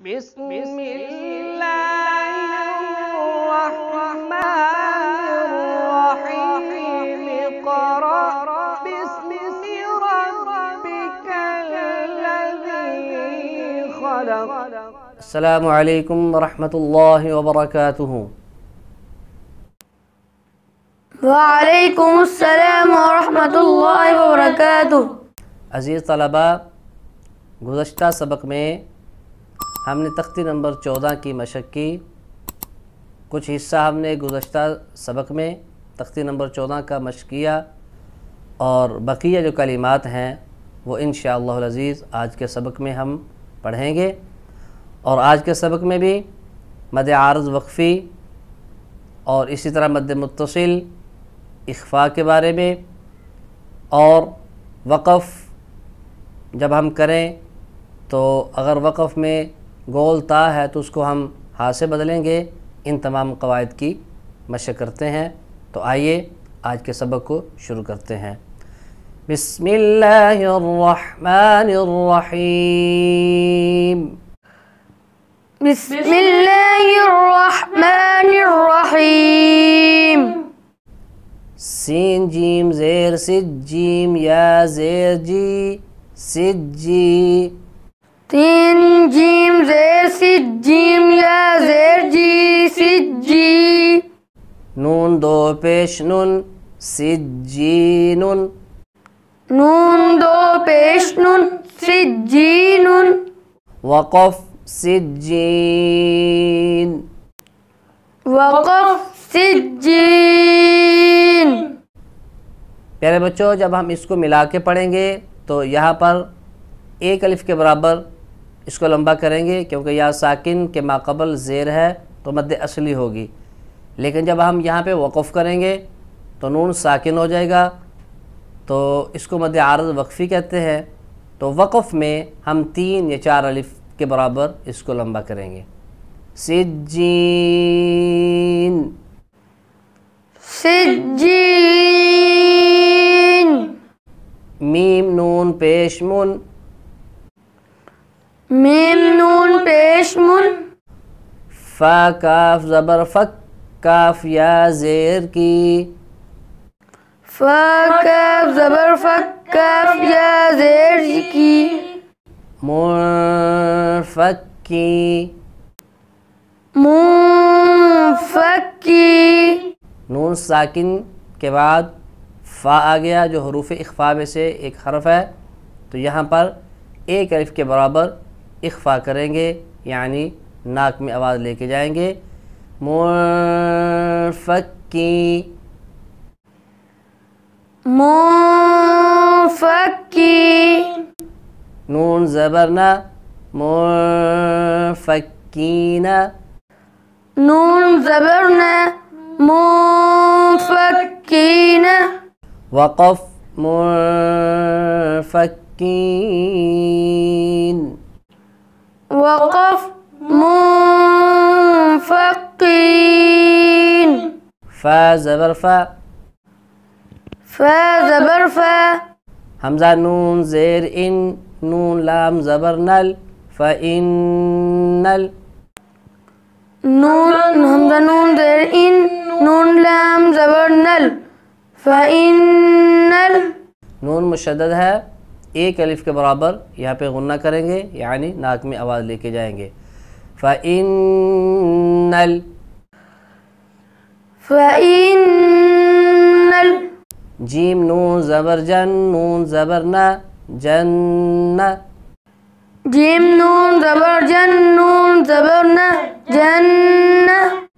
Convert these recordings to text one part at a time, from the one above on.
बिस्मिल्लाहिर्रहमानिर्रहीम इक़रा बिस्मि रब्बिकल्लज़ी ख़लक़। अस्सलामु अलैकुम वरहमतुल्लाहि वबरकातुहू। वालेकुम अस्सलाम वरहमतुल्लाहि वबरकातुहू। अज़ीज़ तलबा, गुज़श्ता सबक में हमने तख्ती नंबर 14 की मशक़ की। कुछ हिस्सा हमने गुज़श्ता सबक में तख्ती नंबर 14 का मशक़ किया और बकिया जो कलिमात हैं वो इंशाअल्लाहुल अज़ीज़ आज के सबक में हम पढ़ेंगे। और आज के सबक में भी मद आर्ज़ वक्फ़ी और इसी तरह मद मुत्तसिल इख़्फ़ा के बारे में और वक़फ़ जब हम करें तो अगर वक़फ़ में गोल ता है तो उसको हम हा से बदलेंगे। इन तमाम क़वाइद की मशक़ करते हैं। तो आइए आज के सबक को शुरू करते हैं। बिस्मिल्लाहिर्रहमानिर्रहीम। बिस्मिल्लाहिर्रहमानिर्रहीम। सीन जीम ज़ेर सिज जीम या ज़ेर जी सिज्जी। तीन जीम ज़ेर सिज जीम या ज़ेर जी सिज्जी। नून दो पेश नुन सिज्जीनुन। नून दो पेश नुन सिज्जीनुन। वक़फ़ सिज्जीन। वक़फ़ सिज्जीन। प्यारे बच्चों, जब हम इसको मिला के पढ़ेंगे तो यहाँ पर एक अलिफ़ के बराबर इसको लंबा करेंगे क्योंकि यहाँ साकिन के माक़बल ज़ेर है तो मद्दे असली होगी। लेकिन जब हम यहाँ पे वक़फ़ करेंगे तो नून साकिन हो जाएगा, तो इसको मद्दे आर्ज़ वक्फ़ी कहते हैं। तो वक़फ़ में हम 3 या 4 अलिफ़ के बराबर इसको लंबा करेंगे। सिज्जीन। सिज्जीन। मीम नून पेश मुन। मीम नून पेश मुन। फ़ा काफ ज़बर फ़क काफ या ज़ेर की। फ़ा काफ ज़बर फ़क काफ या ज़ेर की। मुनफ़क्की। मुनफ़क्की। नून साकिन के बाद फ़ा आ गया जो हरूफ़ इख़्फ़ा में से एक हरफ है, तो यहाँ पर एक अलिफ़ के बराबर इख़्फ़ा करेंगे, यानी नाक में आवाज़ लेके जाएंगे। मुनफ़क्की। मुनफ़क्की। नून ज़बर न मुनफ़क्कीना। नून ज़बर न मुनफ़क्कीना। वक़फ़ मुनफ़क्कीन। वक़फ़ मुनफ़क्कीन। फ़ा ज़बर फ़ा। फ़ा ज़बर फ़ा। हमज़ा नून ज़ेर इन नून लाम ज़बर नल फ़इन्नल। नून हमज़ा नून ज़ेर इन नून लाम ज़बर नल फ़इन्नल। नून मुशद्दद है, एक अलिफ़ के बराबर यहाँ पे गुन्ना करेंगे, यानी नाक में आवाज़ लेके जाएंगे। फ़इन्नल। फ़इन्नल। जीम नून ज़बर जन नून ज़बर न जन्न। जीम नून ज़बर जन नून ज़बर न जन्न।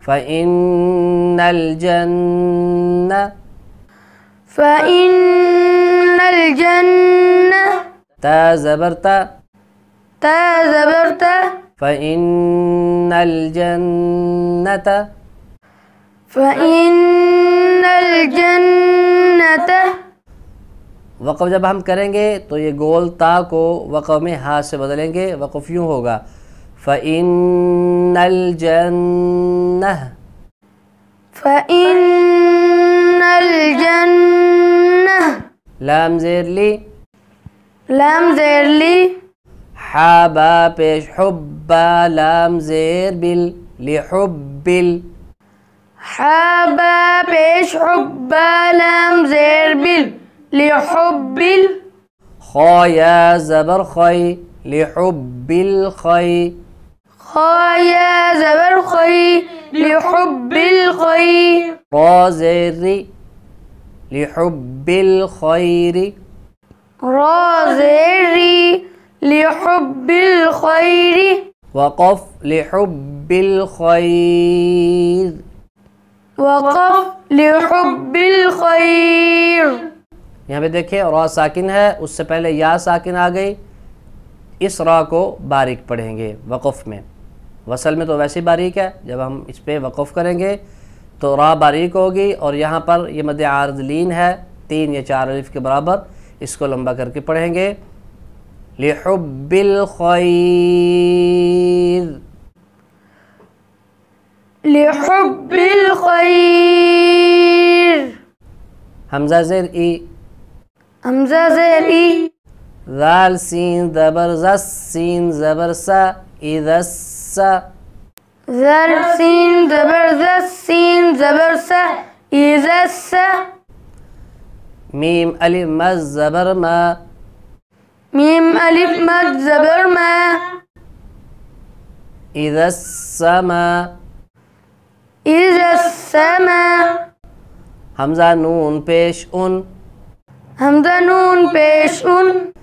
फ़इन्नल जन्न। फ़इन्नल जन्न। ता ज़बर ता। ता ज़बर ता। फ़इन्नल जन्नत। फ़इन्नल जन्नत। वक़फ़ जब हम करेंगे तो ये गोल ता को वक़फ़ में हा से बदलेंगे। वक़फ़ यूँ होगा फ़इन्नल जन्नह। फ़इन्नल जन्नह। लाम ज़ेर ली। लाम ज़ेर ली। हा बा पेश हुब्बा लाम ज़ेर बिल लिहुब्बिल। हा बा पेश हुब्बा लाम ज़ेर बिल लिहुब्बिल। खौ या ज़बर खै लिहुब्बिल खै। खौ या ज़बर खै लिहुब्बिल खै। रा ज़ेर री लिहुब्बिल खैरि। रा ज़ेर री लिहुब्बिल खैरि। वक़फ़ लिहुब्बिल खैर। वक़फ़ लिहुब्बिल खैर। यहाँ पे देखिए रा साकिन है, उससे पहले या साकिन आ गई। इस रा को बारीक पढ़ेंगे वक़फ़ में। वसल में तो वैसे ही बारीक है, जब हम इस पे वक़फ़ करेंगे तो रा बारीक होगी। और यहाँ पर ये मद आर्ज़ लीन है, 3 या 4 अलिफ के बराबर। इसको लंबा करके पढ़ेंगे लिहुब्बिल खैर। लिहुब्बिल खैर। हमज़ा ज़ेर ई। हमज़ा ज़ेर ई। ज़ाल सीन ज़बर ज़स सीन ज़बर सा इज़स्सा। ज़ाल सीन ज़बर ज़स सीन ज़बर सा इज़स्सा। मीम अलिफ मज़ ज़बर मा। मीम अलिफ मद ज़बर मा। इज़स्समा। इज़स्समा। हमज़ा नून पेश उन। हमज़ा नून पेश उन।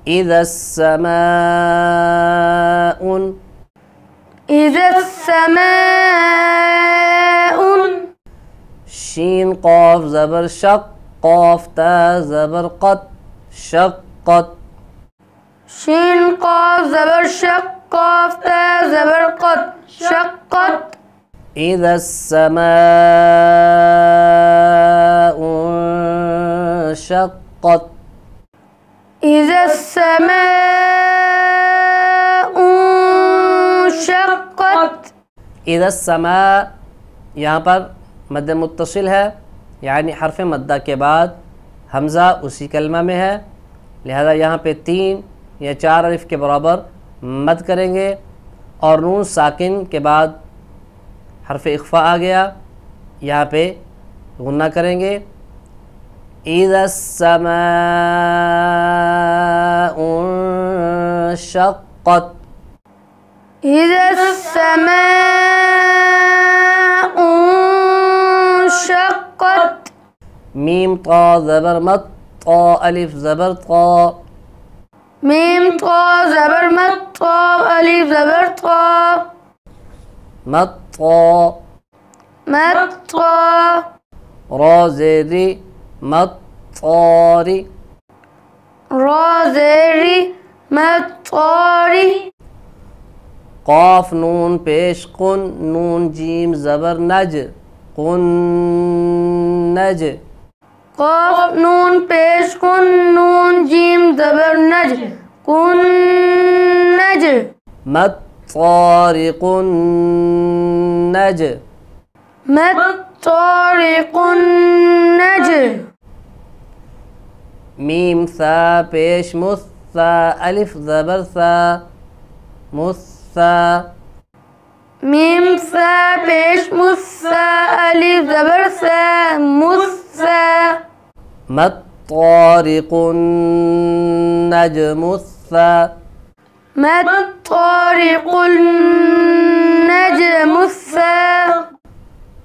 इज़स्समाउन। इज़स्समाउन। शीन क़ाफ ज़बर शक़ क़ाफ ता ज़बर क़त शक़्क़त। शीन क़ाफ ज़बर शक़ क़ाफ ता ज़बर क़त शक़्क़त। इज़स्समाउ शक़्क़त। इज़स्समाउ शक़्क़त। इज़स्समा यहाँ पर मद्द मुत्तसिल है, यानी हर्फ मद्दा के बाद हमज़ा उसी कलमा में है, लिहाजा यहाँ पे 3 या 4 अलिफ के बराबर मद करेंगे। और नून साकिन के बाद हर्फ इख्फ़ा आ गया, यहाँ पे गुन्ना करेंगे। इज़स्समाउ शक़्क़त। इज़स्समाउ शक़्क़त। मीम ता ज़बर मत ता अलिफ ज़बर ता। मीम ता ज़बर मत ता अलिफ ज़बर ता। मत ता। मत ता। रा ज़ेरी मत तारी। रा ज़ेरी मत तारी। क़ाफ नून पेश कुन नून जीम ज़बर नज कुन नज। क़ाफ नून पेश कुन नून जीम ज़बर नज कुन नज। मत तारिकुन नज। मत तारिकुन नज। मीम सा पेश मुस्सा अलिफ ज़बर सा मुस्सा। मीम सा पेश मुस्सा अलिफ ज़बर सा मुस्सा। मत तारिकुन नजमुस्सा। मत तारिकुन नजमुस्सा।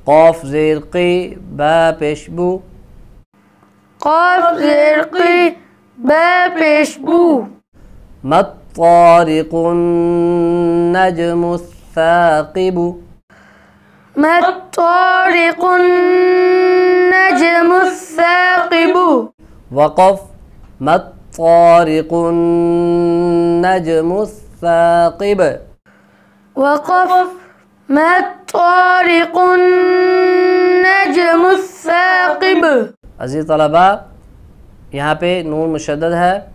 क़ाफ ज़ेर क़ी बा पेश बू। क़ाफ ज़ेर क़ी बा पेश बू। मत तारिकुन नजमुस्साक़िबु। मत तारिकुन नजमुस्साक़िबु। वक़फ़ मत तारिकुन नजमुस्साक़िब। वक़फ़ मत तारिकुन नजमुस्साक़िब। अज़ीज़ तलबा, यहाँ पे नून मुशद्दद है,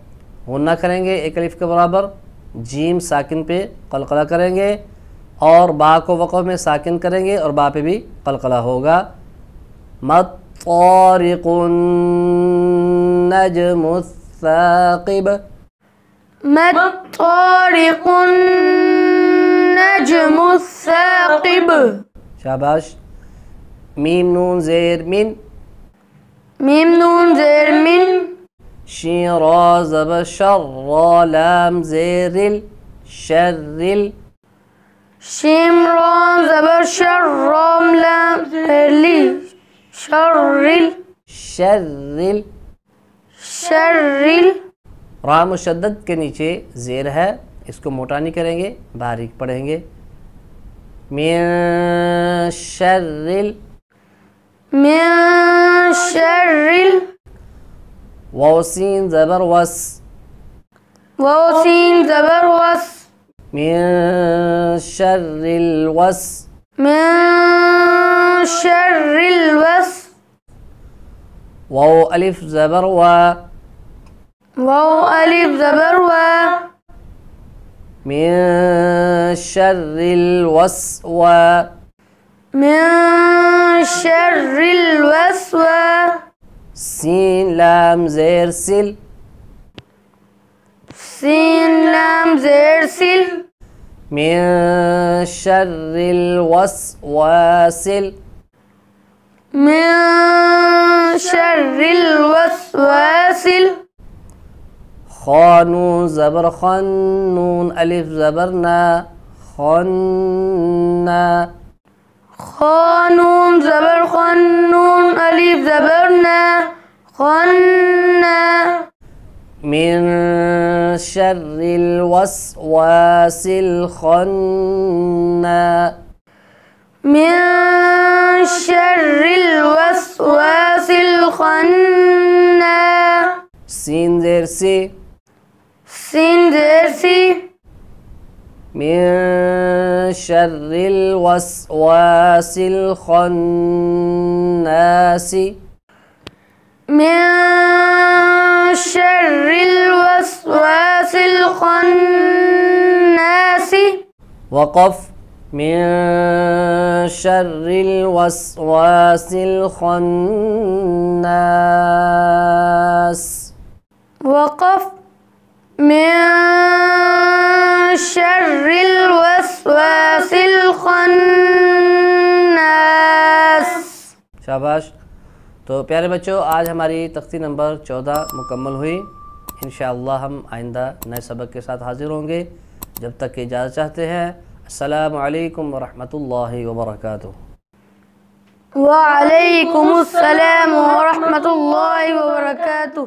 गुन्ना करेंगे 1 अलिफ के बराबर। जीम साकिन पे क़लक़ला करेंगे और बा को वक़फ़ में साकिन करेंगे और बा पे भी क़लक़ला होगा। मत तारिकुन नजमुस्साक़िब। ما الطارق النجم الثاقب. शाबाश। मीम नून ज़ेर मिन। ميم نون زير من. शीन रा ज़बर शर रा लाम ज़ेरिल शर्रिल। شيم رام زبر شر رام لام لي شرل शर्रिल। شرل. रा मुशद्दद के नीचे ज़ेर है, इसको मोटा नहीं करेंगे, बारीक पढ़ेंगे। मिन शर्रिल। من شرل. वाव सीन ज़बर वस। واو سين زبر وس. मिन शर्रिल वस। من شر الوس. वाव अलिफ ज़बर वा। واو ألف زبر و. मिन शर्रिल वस्वा। من شر الوسواس. सीन लाम ज़ेर सिल। سين لام زير سل. मिन शर्रिल वस्वासिल। من شر الوسواس. खानून ज़बर खन नून अलिफ ज़बर ना खन्ना। خانون زبر خنون ألف زبرنا خنا. मिन शर्रिल वस्वासिल खन्ना। من شر الوسواس الخناس. सीन ज़ेर सी। سين زير سي. मिन शर्रिल वस्वासिल खन्नासी। من شر الوسواس الخناس. वक़फ़ मिन शर्रिल वस्वासिल खन्नास। وقف من شر الوسواس الخناس. शाबाश। तो प्यारे बच्चों, आज हमारी तख्ती नंबर 14 मुकम्मल हुई। इंशाअल्लाह हम आइंदा नए सबक के साथ हाज़िर होंगे। जब तक की इजाज़त चाहते हैं। अस्सलामु अलैकुम वरहमतुल्लाहि वबरकातुहू। वअलैकुमुस्सलाम वरहमतुल्लाहि वबरकातुहू।